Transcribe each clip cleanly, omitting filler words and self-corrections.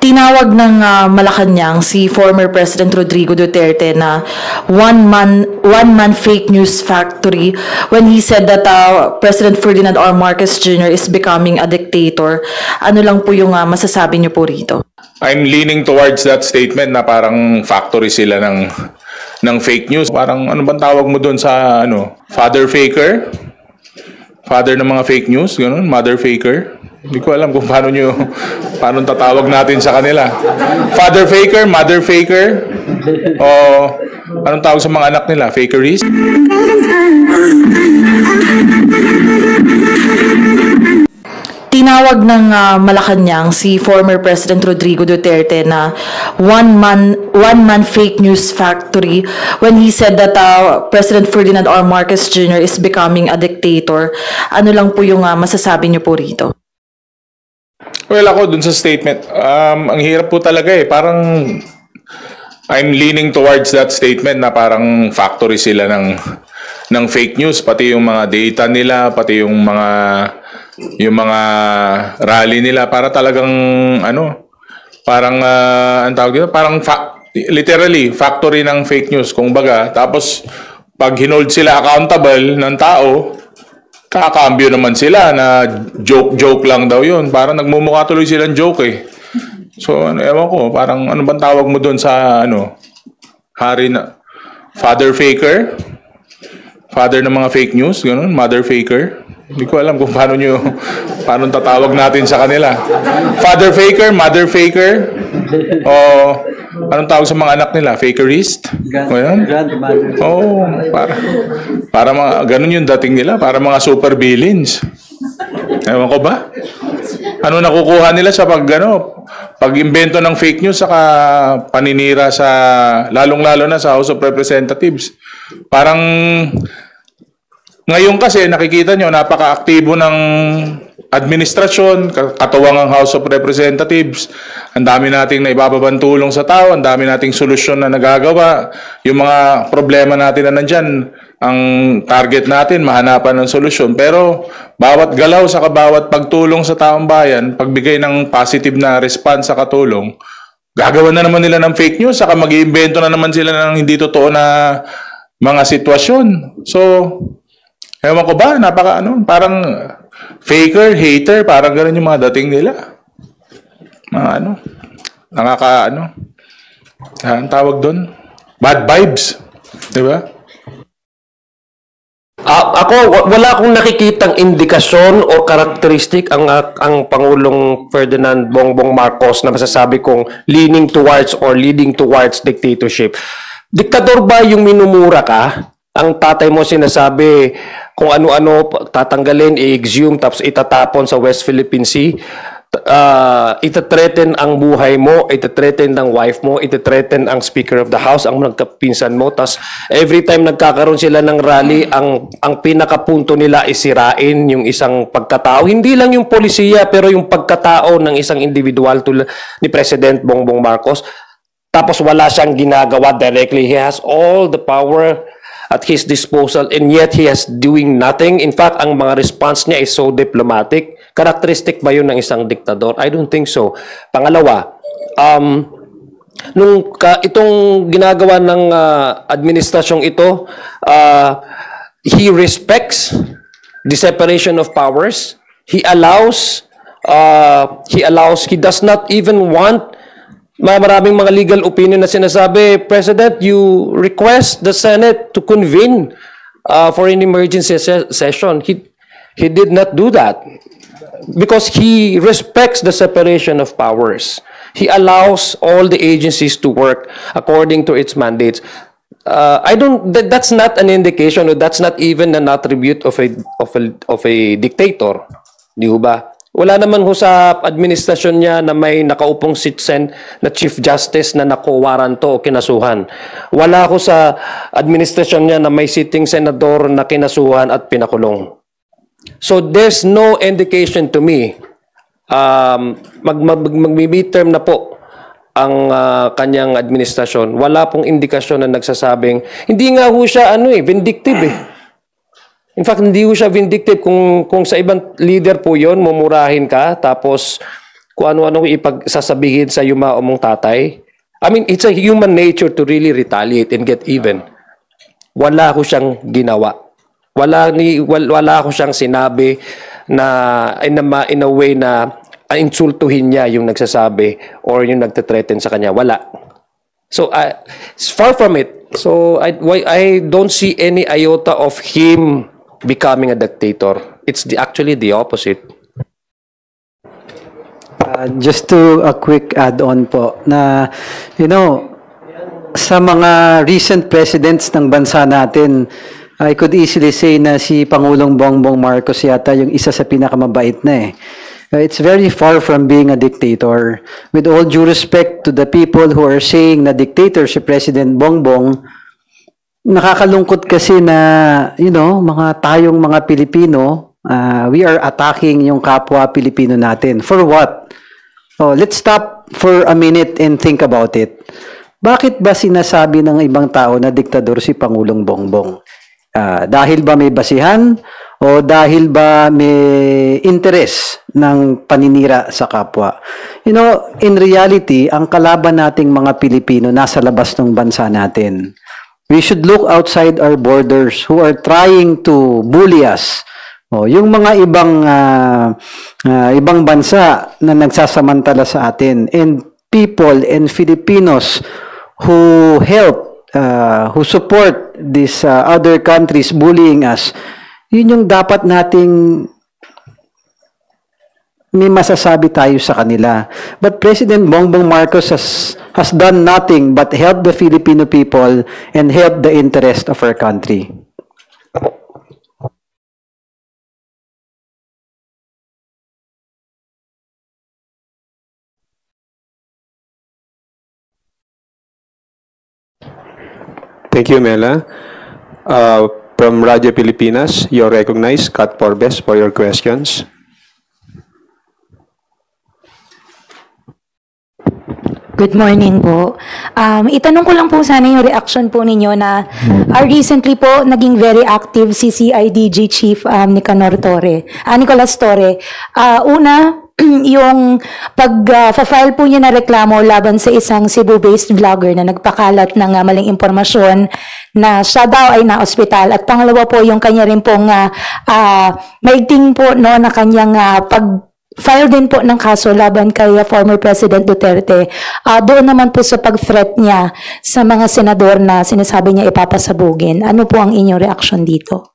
Tinawag ng Malacanang si former President Rodrigo Duterte na one man fake news factory when he said that President Ferdinand R. Marcos Jr. is becoming a dictator. Ano lang po yung masasabi niyo po rito? I'm leaning towards that statement na parang factory sila ng fake news. Parang ano bang tawag mo doon sa father faker? Father ng mga fake news, ganun, mother faker. Hindi ko alam kung paano tatawag natin sa kanila. Father faker, mother faker, o anong tawag sa mga anak nila? Fakeries? Tinawag ng Malacanang si former President Rodrigo Duterte na one man fake news factory when he said that President Ferdinand R. Marcos Jr. is becoming a dictator. Ano lang po yung masasabi niyo po rito? Well, ako dun sa statement, ang hirap po talaga Parang I'm leaning towards that statement na parang factory sila ng fake news, pati yung mga data nila, pati yung mga rally nila, para talagang parang ang tawag dito, parang literally factory ng fake news kung baga. Tapos pag hinold sila accountable ng tao, kakambyo naman sila na joke lang daw yun. Parang nagmumukha tuloy silang joke So, ewan ko, parang ano bang tawag mo doon sa hari na father faker? Father ng mga fake news, ganun, mother faker. Hindi ko alam kung paano tatawag natin sa kanila. Father faker, mother faker, o anong tawag sa mga anak nila? Fakerist? Para mga ganun yung dating nila, para mga super villains. Ewan ko ba? Ano nakukuha nila sa pag-imbento ng fake news saka paninira sa lalong-lalo na sa House of Representatives. Parang ngayon kasi nakikita nyo napaka-aktibo ng administrasyon, katuwang ang House of Representatives. Ang dami nating naibababang tulong sa tao, ang dami nating solusyon na nagagawa. Yung mga problema natin na nandyan, ang target natin, mahanapan ng solusyon. Pero bawat galaw sa bawat pagtulong sa taong bayan, pagbigay ng positive na response sa katulong, gagawa na naman nila ng fake news, saka mag-iimbento na naman sila ng hindi totoo na mga sitwasyon. So, ewan ko ba, parang faker, hater, parang gano'n yung mga dating nila. Mga ang tawag doon? Bad vibes. Diba? Ako, wala akong nakikitang indikasyon o karakteristik ang Pangulong Ferdinand Bongbong Marcos na masasabi kong leaning towards dictatorship. Diktador ba yung minumura ka? Ang tatay mo sinasabi kung ano-ano tatanggalin, i-exhume, tapos itatapon sa West Philippine Sea. Itathreaten ang buhay mo, itathreaten ang wife mo, itathreaten ang Speaker of the House, ang nagkapinsan mo. Tapos every time nagkakaroon sila ng rally, ang pinakapunto nila isirain yung isang pagkatao. Hindi lang yung polisiya, pero yung pagkatao ng isang individual tulad ni President Bongbong Marcos. Tapos wala siyang ginagawa directly. He has all the power at his disposal, and yet he has doing nothing. In fact, ang mga response niya is so diplomatic. Characteristic ba yun ng isang diktador? I don't think so. Pangalawa, itong ginagawa ng administrasyong ito, he respects the separation of powers. He does not even want maraming mga legal opinion na sinasabi, President, you request the Senate to convene for an emergency session. He did not do that because he respects the separation of powers. He allows all the agencies to work according to its mandates. That's not an indication, or that's not even an attribute of a dictator. Di ba? Wala naman ho sa administrasyon niya na may nakaupong citizen na Chief Justice na nakuwaranto o kinasuhan. Wala ho sa administrasyon niya na may sitting senador na kinasuhan at pinakulong. So there's no indication to me. Mag-midterm na po ang kanyang administrasyon. Wala pong indikasyon na nagsasabing, hindi nga ho siya vindictive In fact, hindi ko siya vindictive. Kung sa ibang leader po yon, mumurahin ka, tapos kung ano-ano ipagsasabihin sa yumao mong tatay. I mean, it's a human nature to really retaliate and get even. Wala ko siyang ginawa. Wala ko siyang sinabi na in a way na insultuhin niya yung nagsasabi or yung nagte-threaten sa kanya. Wala. So, it's far from it. So, I don't see any iota of him becoming a dictator. It's actually the opposite. Just to a quick add-on po na, sa mga recent presidents ng bansa natin, I could easily say na si Pangulong Bongbong Marcos yata yung isa sa pinakamabait na eh. It's very far from being a dictator. With all due respect to the people who are saying na dictator si President Bongbong, nakakalungkot kasi na, tayong mga Pilipino, we are attacking yung kapwa Pilipino natin. For what? Let's stop for a minute and think about it. Bakit ba sinasabi ng ibang tao na diktador si Pangulong Bongbong? Dahil ba may basihan o dahil ba may interes ng paninira sa kapwa? In reality, ang kalaban nating mga Pilipino nasa labas ng bansa natin. We should look outside our borders who are trying to bully us. Yung mga ibang bansa na nagsasamantala sa atin, and people and Filipinos who help, who support these other countries bullying us, yun yung dapat nating may masasabi tayo sa kanila. But President Bongbong Marcos has done nothing but help the Filipino people and help the interest of our country. Thank you, Mela. From Radio Pilipinas, you're recognized, Kat Porbes, for your questions. Good morning po. Itanong ko lang po sana yung reaction po ninyo na recently po naging very active si CIDG Chief Nicanor Torre, Nicolas Torre. Una, yung pag-file po niya na reklamo laban sa isang Cebu-based vlogger na nagpakalat ng maling impormasyon na siya daw ay na-ospital. At pangalawa po yung kanya rin pong maigting po no, na kanyang pag-file din po ng kaso laban kay former President Duterte. Doon naman po sa pag-threat niya sa mga senador na sinasabi niya ipapasabugin. Ano po ang inyong reaction dito?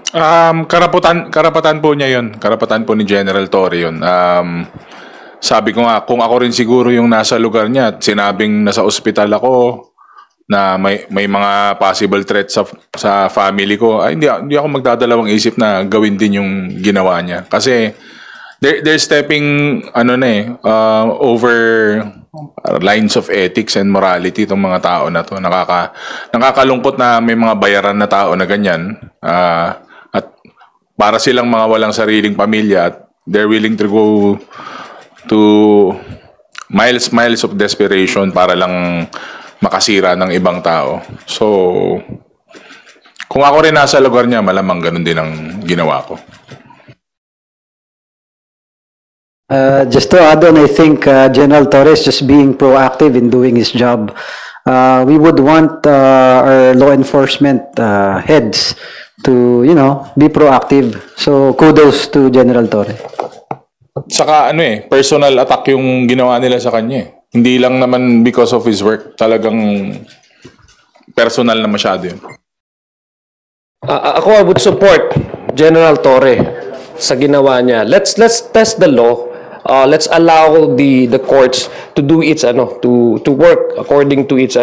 Karapatan po niya yun. Karapatan po ni General Torre yun. Sabi ko nga, kung ako rin siguro yung nasa lugar niya at sinabing nasa ospital ako na may mga possible threats sa family ko, ay hindi ako magdadalawang isip na gawin din yung ginawa niya. Kasi they're stepping over lines of ethics and morality itong mga tao na to. Nakakalungkot na may mga bayaran na tao na ganyan. At para silang mga walang sariling pamilya at they're willing to go to miles of desperation para lang makasira ng ibang tao. So, kung ako rin nasa lugar niya, malamang ganun din ang ginawa ko. Just to add on, I think General Torres just being proactive in doing his job. We would want our law enforcement heads to, be proactive. So, kudos to General Torre. Saka personal attack yung ginawa nila sa kanya. Hindi lang naman because of his work. Talagang personal na masyado yun. Ako, I would support General Torre sa ginawa niya. Let's test the law. Let's allow the courts to do its to work according to its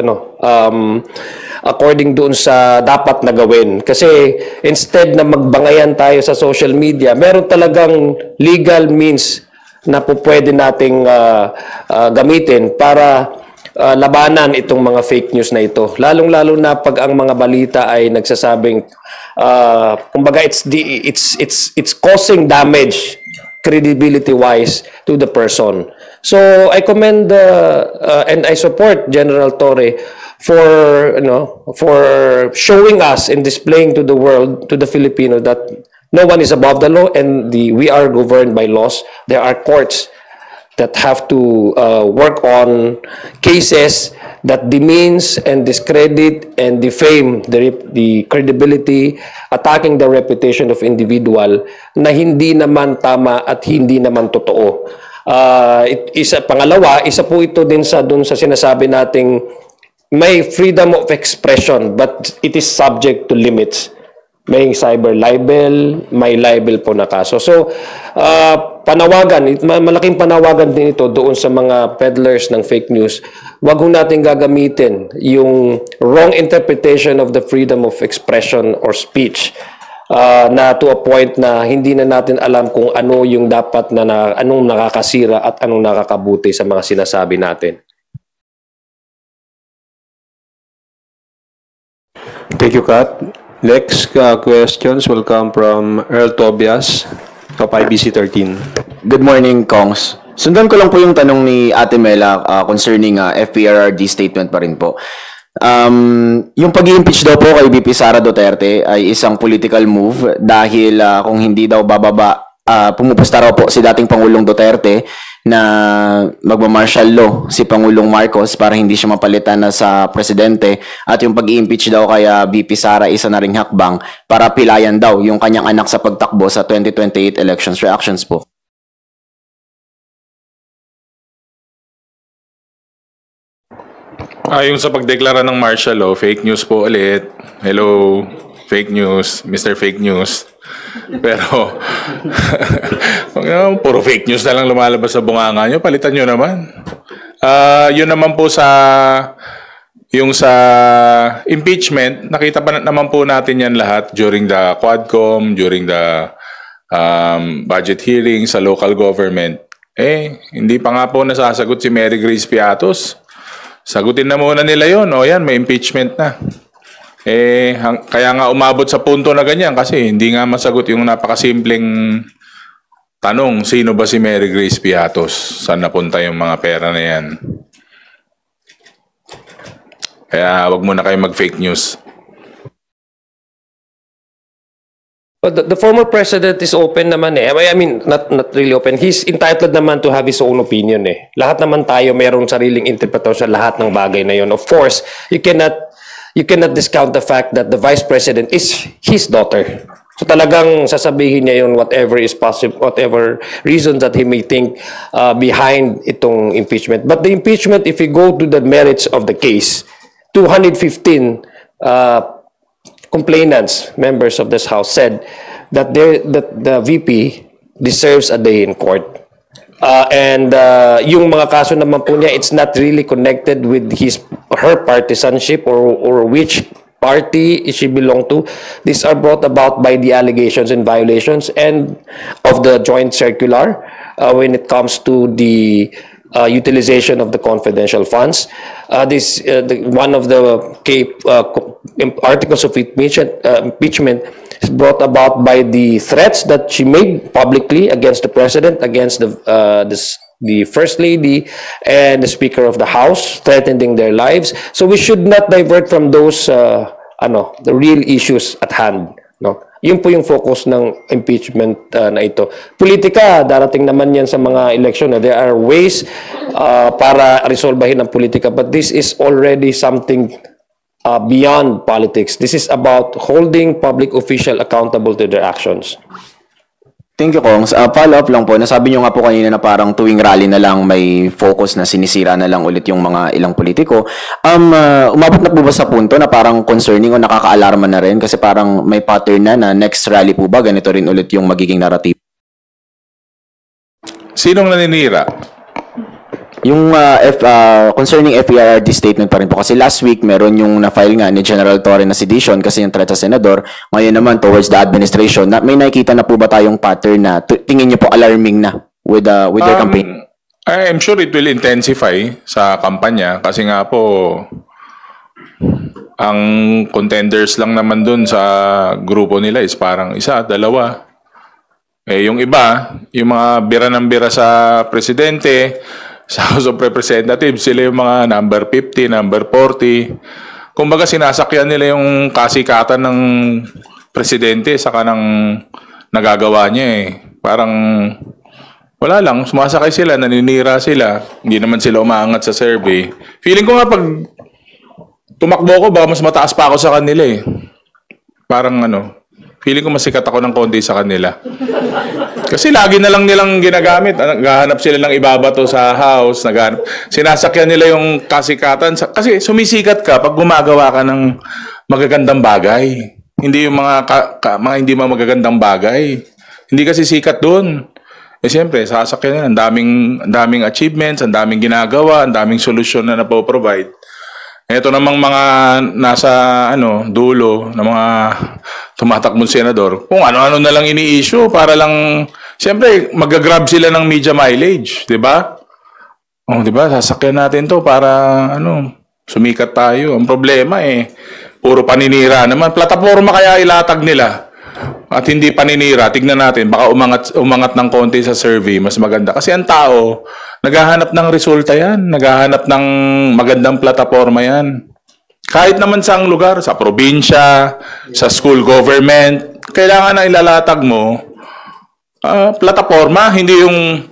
according doon sa dapat na gawin. Kasi instead na magbangayan tayo sa social media, meron talagang legal means na po pwede nating gamitin para labanan itong mga fake news na ito. Lalong-lalo na pag ang mga balita ay nagsasabing kumbaga it's causing damage credibility-wise to the person. So I commend and I support General Torre for showing us and displaying to the world, to the Filipino, that no one is above the law, and we are governed by laws. There are courts that have to work on cases that demeans and discredit and defame the credibility, attacking the reputation of individual na hindi naman tama at hindi naman totoo. Pangalawa, isa po ito din dun sa sinasabi nating may freedom of expression but it is subject to limits. May cyber libel, may libel po na kaso. So, malaking panawagan din ito doon sa mga peddlers ng fake news. Huwag ho natin gagamitin yung wrong interpretation of the freedom of expression or speech na to a point na hindi na natin alam kung ano yung dapat anong nakakasira at anong nakakabuti sa mga sinasabi natin. Thank you, Kat. Next questions will come from Earl Tobias of IBC 13. Good morning, Kongs. Sundan ko lang po yung tanong ni Ate Mela concerning FPRRD statement pa rin po. Yung pag-i-impeach daw po kay VP Sara Duterte ay isang political move dahil kung hindi daw bababa, pumupusta raw po si dating Pangulong Duterte na magma-martial law si Pangulong Marcos para hindi siya mapalitan na sa presidente, at yung pag-i-impeach daw kay VP Sara isa na ring hakbang para pilayan daw yung kanyang anak sa pagtakbo sa 2028 elections. Reactions po. Yung sa pagdeklara ng martial law, fake news po ulit. Hello, fake news, Mr. Fake News. Pero, puro fake news na lang lumalabas sa bunganga nyo, palitan nyo naman. Yun naman po yung sa impeachment, nakita pa naman po natin yan lahat during the Quadcom, during the budget hearing sa local government. Hindi pa nga po nasasagot si Mary Grace Piatos. Sagutin na muna nila yun. O yan, may impeachment na. Kaya nga umabot sa punto na ganyan kasi hindi nga masagot yung napakasimpleng tanong, sino ba si Mary Grace Piatos? Saan napunta yung mga pera na yan? Kaya wag muna kayo mag-fake news. But the former president is open naman eh. I mean, not really open. He's entitled naman to have his own opinion eh. Lahat naman tayo mayroong sariling interpretasyon sa lahat ng bagay na yun. Of course, you cannot discount the fact that the vice president is his daughter. So talagang sasabihin niya yun whatever is possible, whatever reasons that he may think behind itong impeachment. But the impeachment, if you go to the merits of the case, 215 complainants, members of this House, said that the VP deserves a day in court. And yung mga kaso naman po niya, it's not really connected with her partisanship or which party she belong to. These are brought about by the allegations and violations and of the joint circular when it comes to the utilization of the confidential funds. One of the articles of impeachment is brought about by the threats that she made publicly against the president, against the first lady and the speaker of the house, threatening their lives. So we should not divert from those the real issues at hand, no? Yun po yung focus ng impeachment na ito. Politika, darating naman yan sa mga eleksyon. There are ways para resolbahin ang politika, but this is already something beyond politics. This is about holding public official accountable to their actions. Thank you, Kongs. Follow-up lang po. Nasabi nyo nga po kanina na parang tuwing rally na lang may focus na sinisira na lang ulit yung mga ilang politiko. Umabot na po ba sa punto na parang concerning o nakaka-alarma na rin? Kasi parang may pattern na next rally po ba, ganito rin ulit yung magiging narrative? Sinong naninira? Yung concerning FPRRD statement pa rin po. Kasi last week, meron yung na-file nga ni General Torre na sedition kasi yung threat sa senador. Ngayon naman, towards the administration, may nakikita na po ba tayong pattern na tingin nyo po alarming na with their campaign? I'm sure it will intensify sa kampanya kasi nga po, ang contenders lang naman dun sa grupo nila is parang isa, dalawa. Yung iba, yung mga bira ng bira sa presidente, sa House of Representatives, sila yung mga number 50, number 40. Kumbaga sinasakyan nila yung kasikatan ng presidente saka ng nagagawa niya eh. Parang wala lang, sumasakay sila, naninira sila, hindi naman sila umaangat sa survey. Feeling ko nga pag tumakbo ko, baka mas mataas pa ako sa kanila eh. Parang feeling ko masikat ako ng konti sa kanila. Kasi lagi na lang nilang ginagamit. Naghahanap sila ng ibabato sa house. Sinasakyan nila yung kasikatan. Kasi sumisikat ka pag gumagawa ka ng magagandang bagay. Hindi yung mga hindi magagandang bagay. Hindi kasi sikat doon. Eh siyempre, sasakyan nila. Ang daming achievements, ang daming ginagawa, ang daming solusyon na napoprovide. Ito namang mga nasa dulo ng mga tumatakbong senador, kung ano-ano na lang ini-issue para lang, siyempre, mag-grab sila ng media mileage, di ba? Di ba? Sasakyan natin to para, sumikat tayo. Ang problema puro paninira naman. Plataforma kaya ilatag nila. At hindi paninira, tignan natin, baka umangat ng konti sa survey, mas maganda. Kasi ang tao, naghahanap ng resulta yan, naghahanap ng magandang plataforma yan. Kahit naman sa lugar, sa probinsya, sa school government, kailangan na ilalatag mo, plataforma, hindi yung,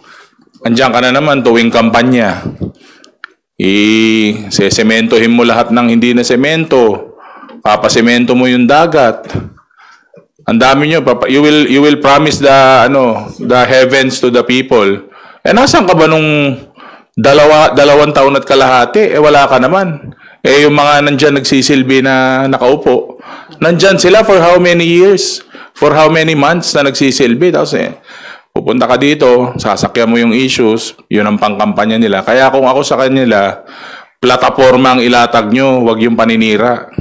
andyan ka na naman, tuwing kampanya. Sesementohin mo lahat ng hindi na semento, papasemento mo yung dagat. Ang dami nyo, you will promise the heavens to the people. Nasaan ka ba nung dalawang taon at kalahati? Wala ka naman. Yung mga nandyan nagsisilbi na nakaupo, nandyan sila for how many years? For how many months na nagsisilbi? Tapos pupunta ka dito, sasakyan mo yung issues, yun ang pangkampanya nila. Kaya kung ako sa kanila, plataforma ang ilatag nyo, wag yung paninira.